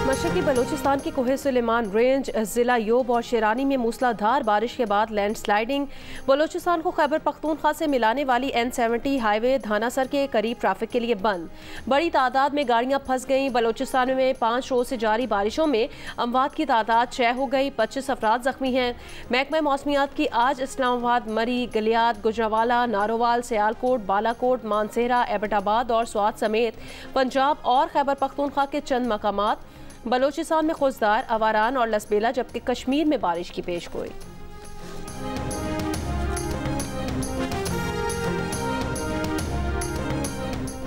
मशरकी बलूचिस्तान की कोहे सुलेमान रेंज, जिला योब और शेरानी में मूसलाधार बारिश के बाद लैंडस्लाइडिंग। बलूचिस्तान को खैबर पख्तूनख्वा से मिलाने वाली N70 हाईवे धानासर के करीब ट्रैफिक के लिए बंद। बड़ी तादाद में गाड़ियां फंस गईं। बलूचिस्तान में 5 रोज से जारी बारिशों में अमवात की तादाद 6 हो गई। 25 अफराद जख्मी हैं। महकमा मौसमियात की आज इस्लामाबाद, मरी, गलियात, गुजरावाला, नारोवाल, सियालकोट, बालाकोट, मानसेरा, एबटाबाद और स्वात समेत पंजाब और खैबर पख्तूनख्वा के चंद मकामात, बलूचिस्तान में खुशदार, अवारान और लसबेला, जबकि कश्मीर में बारिश की पेशगोई।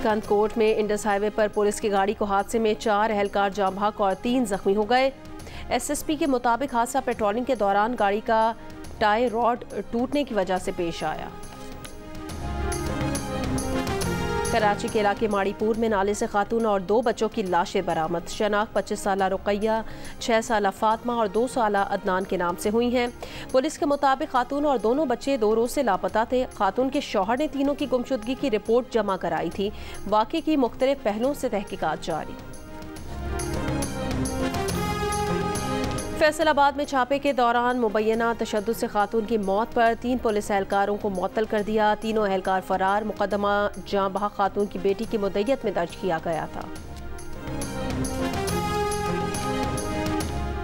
कंदकोट में इंडस हाईवे पर पुलिस की गाड़ी को हादसे में 4 एहलकार जाम बहक और 3 जख्मी हो गए। SSP के मुताबिक हादसा पेट्रोलिंग के दौरान गाड़ी का टायर रॉड टूटने की वजह से पेश आया। कराची के इलाके माड़ीपुर में नाले से खातून और 2 बच्चों की लाशें बरामद। शनाख्त 25 साला रुकैया, 6 साला फातिमा और 2 साला अदनान के नाम से हुई हैं। पुलिस के मुताबिक खातून और दोनों बच्चे 2 रोज से लापता थे। खातून के शौहर ने तीनों की गुमशुदगी की रिपोर्ट जमा कराई थी। वाक़े की मुख्तलिफ पहलुओं से तहकीकात जारी। फैसलाबाद में छापे के दौरान मुबैना तशद्दुद से खातून की मौत पर 3 पुलिस एहलकारों को मुअत्तल कर दिया। तीनों एहलकार फरार। मुकदमा जाँ बहक खातून की बेटी की मुद्दत में दर्ज किया गया था।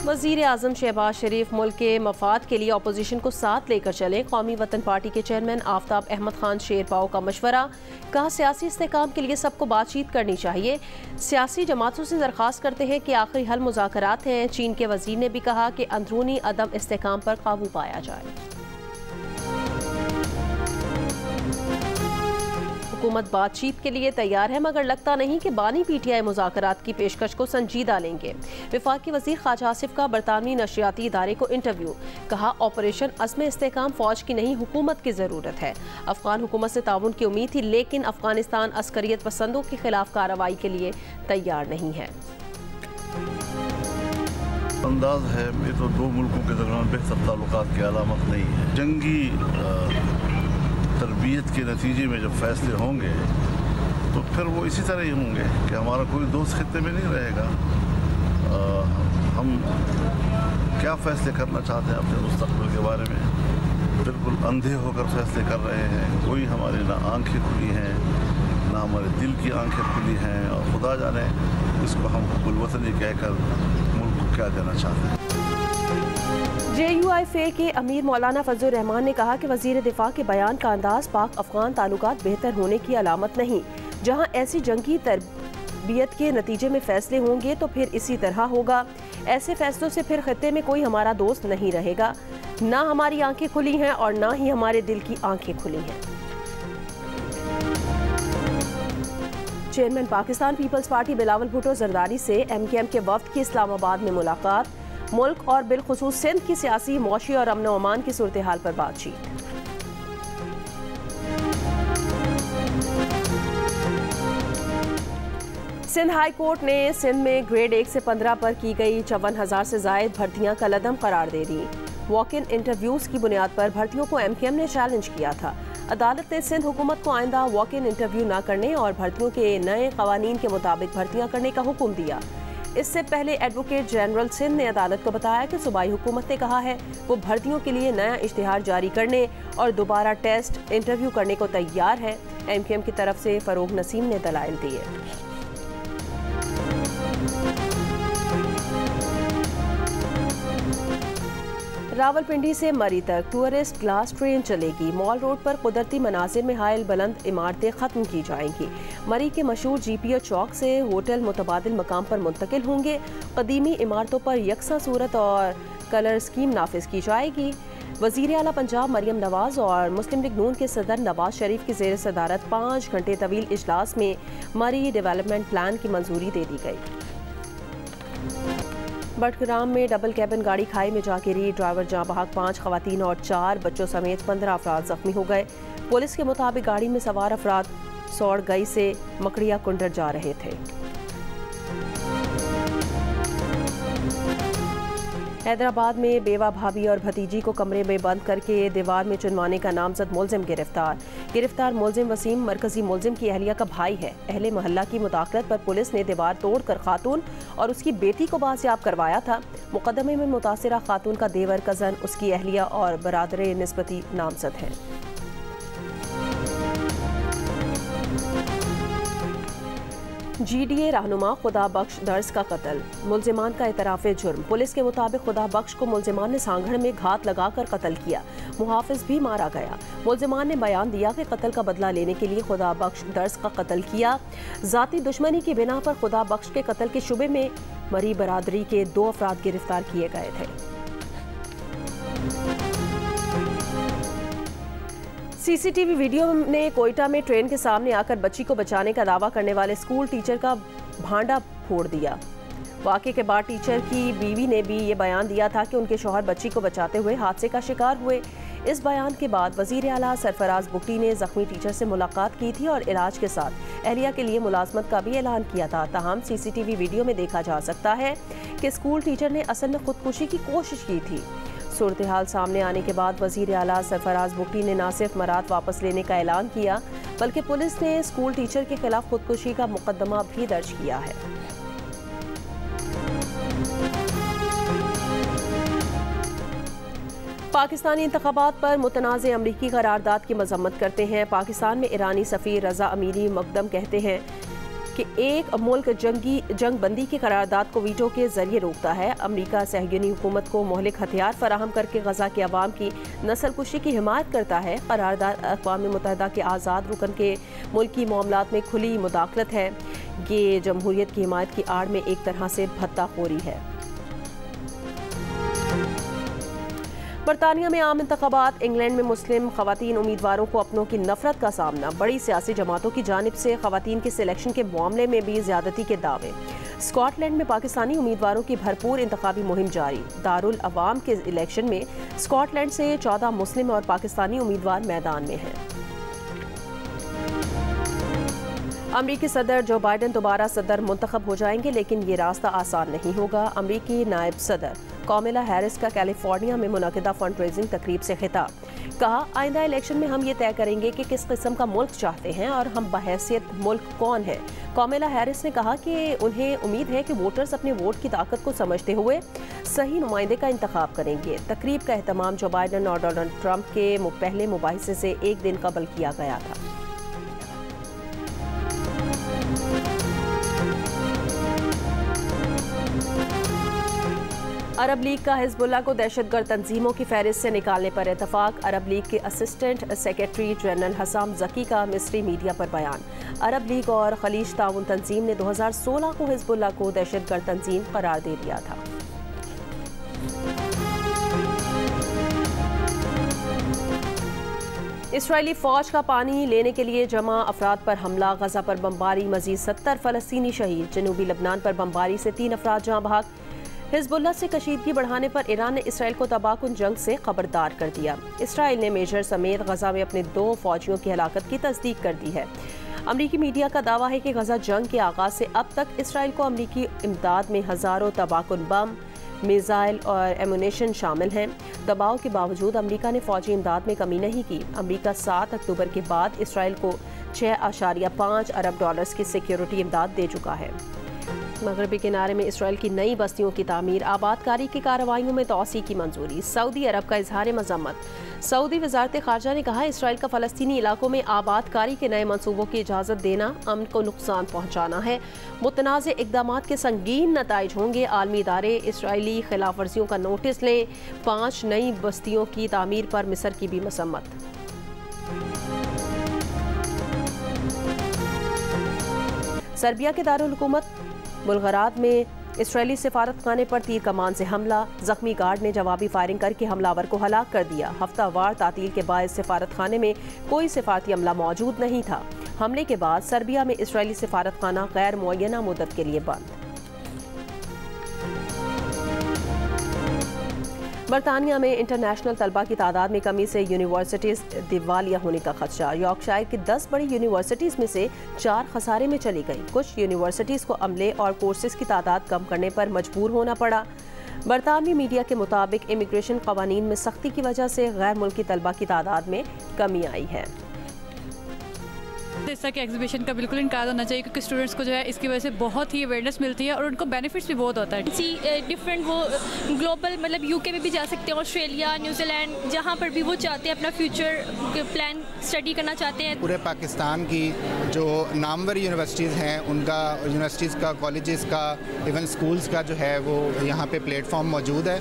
वज़ीर आज़म शहबाज शरीफ मुल्क के मफाद के लिए अपोजिशन को साथ लेकर चले। कौमी वतन पार्टी के चेयरमैन आफ्ताब अहमद खान शेरपाओ का मशवरा। कहा, सियासी इस्तेहकाम के लिए सबको बातचीत करनी चाहिए। सियासी जमातों से दरख्वास्त करते हैं कि आखिरी हल मुज़ाकरात हैं। चीन के वज़ीर ने भी कहा कि अंदरूनी अदम इस्तेहकाम पर काबू पाया जाए। हुकूमत बातचीत के लिए तैयार है, मगर लगता नहीं कि बानी PTI मुज़ाकरात की पेशकश को संजीदा लेंगे। विफाकी वज़ीर ख्वाजा आसिफ का बरतानवी नशरियाती इदारे को इंटरव्यू। कहा, ऑपरेशन अज़्म इस्तेहकाम फ़ौज की नहीं, हुकूमत की ज़रूरत है। अफ़गान हुकूमत से ताउन की उम्मीद थी, लेकिन अफ़गानिस्तान अस्करियत पसंदों के खिलाफ कार्रवाई के लिए तैयार नहीं है। अंदाज है ये तो 2 मुल्कों के दरमियान बेहतर ताल्लुकात की अलामत नहीं है। जंगी तरबियत के नतीजे में जब फैसले होंगे तो फिर वो इसी तरह ही होंगे कि हमारा कोई दोस्त खित्ते में नहीं रहेगा। हम क्या फैसले करना चाहते हैं अपने मुस्तक़बिल के बारे में, बिल्कुल अंधे होकर फैसले कर रहे हैं। कोई हमारी ना आंखें खुली हैं, ना हमारे दिल की आंखें खुली हैं, और खुदा जाने इसको हम हुब्बुल वतनी कहकर मुल्क को क्या देना चाहते हैं। JUIFA के अमीर मौलाना फजलुर रहमान ने कहा कि वज़ीर दिफा के बयान का अंदाज पाक अफगान ताल्लुकात बेहतर होने की अलामत नहीं। जहां ऐसी जंगी तरबियत के नतीजे में फैसले होंगे तो फिर इसी तरह होगा। ऐसे फैसलों से फिर खित्ते में कोई हमारा दोस्त नहीं रहेगा। ना हमारी आंखें खुली हैं और ना ही हमारे दिल की आंखें खुली हैं। Chairman Pakistan Peoples Party Bilawal Bhutto Zardari से MKM के वफ्द की इस्लामाबाद में मुलाकात। मुल्क और बिलखुसूस सिंध की सियासी, मौशी और अमन अमान की सूरत हाल पर बातचीत। सिंध हाई कोर्ट ने सिंध में ग्रेड 1 से 15 पर की गई 54,000 से जायद भर्तियां कलअदम करार दे दी। वॉक इन इंटरव्यूज की बुनियाद पर भर्तियों को MKM ने चैलेंज किया था। अदालत ने सिंध हुकूमत को आइंदा वॉक इन इंटरव्यू न करने और भर्तियों के नए कवानीन के मुताबिक भर्तियां करने का हुक्म दिया। इससे पहले एडवोकेट जनरल सिंध ने अदालत को बताया कि सूबाई हुकूमत ने कहा है वो भर्तियों के लिए नया इश्तिहार जारी करने और दोबारा टेस्ट इंटरव्यू करने को तैयार है। MKM की तरफ से फरोग नसीम ने दलाइल दिए। रावलपिंडी से मरी तक टूरिस्ट ग्लास ट्रेन चलेगी। मॉल रोड पर कुदरती मनाजिर में हायल बुलंद इमारतें खत्म की जाएंगी। मरी के मशहूर GPO चौक से होटल मुतबादिल मकाम पर मुंतकिल होंगे। कदीमी इमारतों पर यकसा सूरत और कलर स्कीम नाफिज की जाएगी। वज़ीर आला पंजाब मरियम नवाज और मुस्लिम लीग नून के सदर नवाज शरीफ की ज़ेर सदारत 5 घंटे तवील इजलास में मरी डेवलपमेंट प्लान की मंजूरी दे दी गई। बटग्राम में डबल कैबिन गाड़ी खाई में जा गिरी। ड्राइवर जाँ बहक, 5 खवातीन और 4 बच्चों समेत 15 अफराद जख्मी हो गए। पुलिस के मुताबिक गाड़ी में सवार अफराद सौड़गई से मकड़िया कुंडर जा रहे थे। हैदराबाद में बेवा भाभी और भतीजी को कमरे में बंद करके दीवार में चुनवाने का नामजद मुलजिम गिरफ्तार मुलजिम वसीम मरकजी मुलजिम की अहलिया का भाई है। अहले मोहल्ला की मुदाखलत पर पुलिस ने दीवार तोड़कर खातून और उसकी बेटी को बाजियाब करवाया था। मुकदमे में मुतासिरा खातून का देवर, कजन, उसकी अहलिया और बरादरे निस्बती नामजद हैं। GDA रहनुमा खुदा बख्श दर्ज का कत्ल, मुलजिमान का इतराफ़े जुर्म। पुलिस के मुताबिक खुदा बख्श को मुलजिमान ने सांगड़ में घात लगाकर कत्ल किया। मुहाफिज भी मारा गया। मुलजिमान ने बयान दिया कि कत्ल का बदला लेने के लिए खुदा बख्श दर्ज का कत्ल किया। जाती दुश्मनी की बिना पर खुदा बख्श के कत्ल के शुबे में मरी बरादरी के 2 अफराद गिरफ्तार किए गए थे। CCTV वीडियो ने कोयटा में ट्रेन के सामने आकर बच्ची को बचाने का दावा करने वाले स्कूल टीचर का भांडा फोड़ दिया। वाक़े के बाद टीचर की बीवी ने भी ये बयान दिया था कि उनके शौहर बच्ची को बचाते हुए हादसे का शिकार हुए। इस बयान के बाद वज़ीर आला सरफराज बुगटी ने ज़ख्मी टीचर से मुलाकात की थी और इलाज के साथ अहलिया के लिए मुलाजमत का भी ऐलान किया था। ताहम CCTV वीडियो में देखा जा सकता है कि स्कूल टीचर ने असल में खुदकुशी की कोशिश की थी। सूरत हाल सामने आने के बाद वज़ीर आला सरफराज बुगटी ने न सिर्फ मराद वापस लेने का ऐलान किया बल्कि पुलिस ने स्कूल टीचर के खिलाफ खुदकुशी का मुकदमा भी दर्ज किया है। पाकिस्तानी इंतखाबात पर मुतनाज़ अमरीकी करारदाद की मजम्मत करते हैं। पाकिस्तान में ईरानी सफ़ीर रज़ा अमीरी मकदम कहते हैं कि एक मुल्क जंग बंदी की करारदाद को वीटो के जरिए रोकता है। अमरीका सहयूनी हुकूमत को मोहलिक हथियार फराहम करके गजा के अवाम की नस्ल कुशी की हिमायत करता है। करारदाद अक़वाम मुत्तहिदा के आज़ाद रुकन के मुल्की मामलात में खुली मुदाखलत है। ये जमहूरियत की हिमायत की आड़ में एक तरह से भत्ताखोरी है। बरतानिया में आम इंतखाबात, इंग्लैंड में मुस्लिम खवातीन उम्मीदवारों को अपनों की नफरत का सामना। बड़ी सियासी जमातों की जानिब से खवातीन के सिलेक्शन के मामले में भी ज्यादती के दावे। स्कॉटलैंड में पाकिस्तानी उम्मीदवारों की भरपूर इंतखाबी मुहिम जारी। दारुल अवाम के इलेक्शन में स्कॉटलैंड से 14 मुस्लिम और पाकिस्तानी उम्मीदवार मैदान में हैं। अमरीकी सदर जो बाइडन दोबारा सदर मुंतखब हो जाएंगे, लेकिन ये रास्ता आसान नहीं होगा। अमरीकी नायब सदर कामिला हैरिस का कैलिफोर्निया में मुनक़िदा फंड रेजिंग तकरीब से खिताब। कहा, आइंदा इलेक्शन में हम ये तय करेंगे कि किस किस्म का मुल्क चाहते हैं और हम बहैसियत मुल्क कौन है। कामिला हैरिस ने कहा कि उन्हें उम्मीद है कि वोटर्स अपने वोट की ताकत को समझते हुए सही नुमाइंदे का इंतखाब करेंगे। तकरीब का एहतमाम जो बाइडन और डोनाल्ड ट्रंप के पहले मुबाहिसे से एक दिन कबल किया गया था। अरब लीग का हिजबुल्लाह को दहशतगर्द तंजीमों की फहरिस्त से निकालने पर इतफाक। अरब लीग के असिस्टेंट सेक्रेटरी जनरल हसाम जकी का मिस्री मीडिया पर बयान। अरब लीग और खलीज ताउन तंजीम ने 2016 को हिजबुल्लाह को दहशतगर्द तंजीम करार दे दिया था। इसराइली फौज का पानी लेने के लिए जमा अफराद पर हमला। गजा पर बमबारी, मजीद 70 फलस्तीनी शहीद। जनूबी लबनान पर बमबारी से 3 अफराद जहां भाग। हिजबुल्लाह से कशीदगी बढ़ाने पर ईरान ने इसराइल को तबाहकुन जंग से खबरदार कर दिया। इसराइल ने मेजर समेत गजा में अपने 2 फौजियों की हलाकत की तस्दीक कर दी है। अमरीकी मीडिया का दावा है कि गजा जंग के आगाज से अब तक इसराइल को अमरीकी इमदाद में हज़ारों तबाहकुन बम, मिसाइल और एमुनेशन शामिल हैं। दबाव के बावजूद अमरीका ने फौजी इमदाद में कमी नहीं की। अमरीका 7 अक्टूबर के बाद इसराइल को $6.5 अरब की सिक्योरिटी इमदाद दे चुका है। मगरबी किनारे में इसराइल की नई बस्तियों की तामीर, आबादकारी की कार्रवाइयों में तोसी की मंजूरी। सऊदी अरब का इजहार मजम्मत। सऊदी वजारत खारजा ने कहा, इसराइल का फ़लस्तीनी इलाकों में आबादकारी के नए मनसूबों की इजाज़त देना अमन को नुकसान पहुँचाना है। मुतनाज़ इक़दाम के संगीन नताइज होंगे। आलमी इदारे इसराइली खिलाफ वर्जियों का नोटिस लें। 5 नई बस्तियों की तामीर पर मिस्र की भी मसम्मत। सर्बिया के दारुल हुकूमत बुल्गराद में इसराइली सिफारत खाने पर तीर कमान से हमला। जख्मी गार्ड ने जवाबी फायरिंग करके हमलावर को हलाक कर दिया। हफ्तावार तातील के बाद सिफारत खाने में कोई सिफारती अमला मौजूद नहीं था। हमले के बाद सर्बिया में इसराइली सिफारत खाना गैर मुअय्यना मुद्दत के लिए बंद। बरतानिया में इंटरनेशनल तलबा की तादाद में कमी से यूनिवर्सिटीज़ दिवालिया होने का खदशा। यॉर्कशायर की 10 बड़ी यूनिवर्सिटीज़ में से 4 खसारे में चली गई। कुछ यूनिवर्सिटीज़ को अमले और कोर्सेज की तादाद कम करने पर मजबूर होना पड़ा। बरतानवी मीडिया के मुताबिक इमिग्रेशन कवानीन में सख्ती की वजह से गैर मुल्की तलबा की तादाद में कमी आई है। इस तरह के एग्जीबिशन का बिल्कुल इनकार होना चाहिए, क्योंकि स्टूडेंट्स को जो है इसकी वजह से बहुत ही अवेयरनेस मिलती है और उनको बेनिफिट्स भी बहुत होता है। डिफरेंट वो ग्लोबल मतलब यूके में भी जा सकते हैं, ऑस्ट्रेलिया, न्यूजीलैंड, जहाँ पर भी वो चाहते हैं अपना फ्यूचर प्लान स्टडी करना चाहते हैं। पूरे पाकिस्तान की जो नामवर यूनिवर्सिटीज़ हैं उनका, यूनिवर्सिटीज़ का, कॉलेजेस का, इवन स्कूल्स का जो है वो यहाँ पे प्लेटफॉर्म मौजूद है।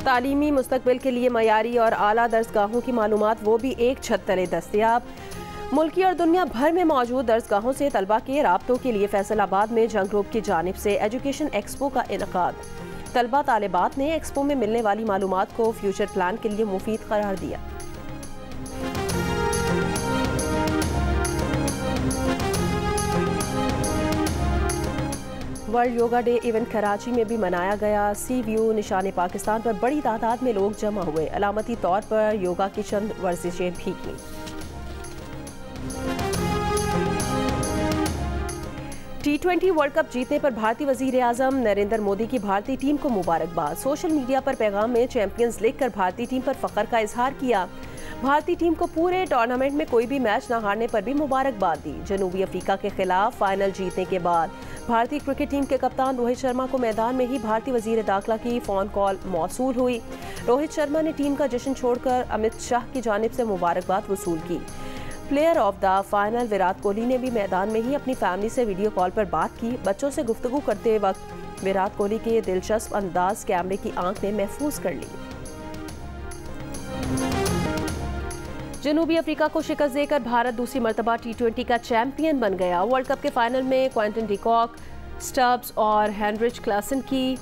तालीमी मुस्तकबिल के लिए मयारी और आला दर्सगाहों की मालूमात वो भी एक छत तले दस्तयाब। मुल्की और दुनिया भर में मौजूद दर्सगाहों से तलबा के राब्तों के लिए फैसलाबाद में जंग ग्रुप की जानिब से एजुकेशन एक्सपो का इनकाद। तलबा तालिबात ने एक्सपो में मिलने वाली मालूमात को फ्यूचर प्लान के लिए मुफीद करार दिया। World yoga day event Karachi में भी मनाया गया। सी व्यू निशान पाकिस्तान पर बड़ी तादाद में लोग जमा हुए। अलामती तौर पर योगा की चंद वर्जिशें भी की। T20 वर्ल्ड कप जीतने पर भारतीय वजीर आजम नरेंद्र मोदी की भारतीय टीम को मुबारकबाद। सोशल मीडिया पर पैगाम में चैंपियंस लिखकर भारतीय टीम पर फख्र का इजहार किया। भारतीय टीम को पूरे टूर्नामेंट में कोई भी मैच न हारने पर भी मुबारकबाद दी। जनूबी अफ्रीका के खिलाफ फाइनल जीतने के बाद भारतीय क्रिकेट टीम के कप्तान रोहित शर्मा को मैदान में ही भारतीय वजीर दाखिला की फ़ोन कॉल मौसूल हुई। रोहित शर्मा ने टीम का जश्न छोड़कर अमित शाह की जानिब से मुबारकबाद वसूल की। Player of the final Virat Kohli ने भी मैदान में ही अपनी फैमिली से वीडियो कॉल पर बात की। बच्चों से गुफ्तगू करते वक्त विराट कोहली के दिलचस्प अंदाज कैमरे की आंख ने महफूज कर ली। जनूबी अफ्रीका को शिकस्त देकर भारत दूसरी मरतबा T20 का चैंपियन बन गया। वर्ल्ड कप के फाइनल में क्विंटन डिकॉक, स्टब्स और हेनरिच क्लासन की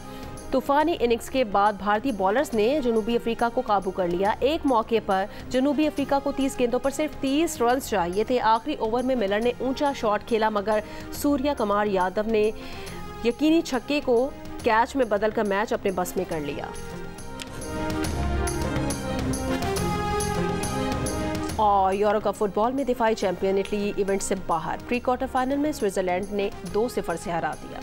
तूफानी इनिंग्स के बाद भारतीय बॉलर्स ने जनूबी अफ्रीका को काबू कर लिया। एक मौके पर जनूबी अफ्रीका को 30 गेंदों पर सिर्फ 30 रन चाहिए थे। आखिरी ओवर में मिलर ने ऊंचा शॉट खेला, मगर सूर्या कुमार यादव ने यकीनी छक्के को कैच में बदलकर मैच अपने बस में कर लिया। और यूरो कप फुटबॉल में दिफाई चैंपियन इटली इवेंट से बाहर। प्री क्वार्टर फाइनल में स्विट्जरलैंड ने 2-0 से हरा दिया।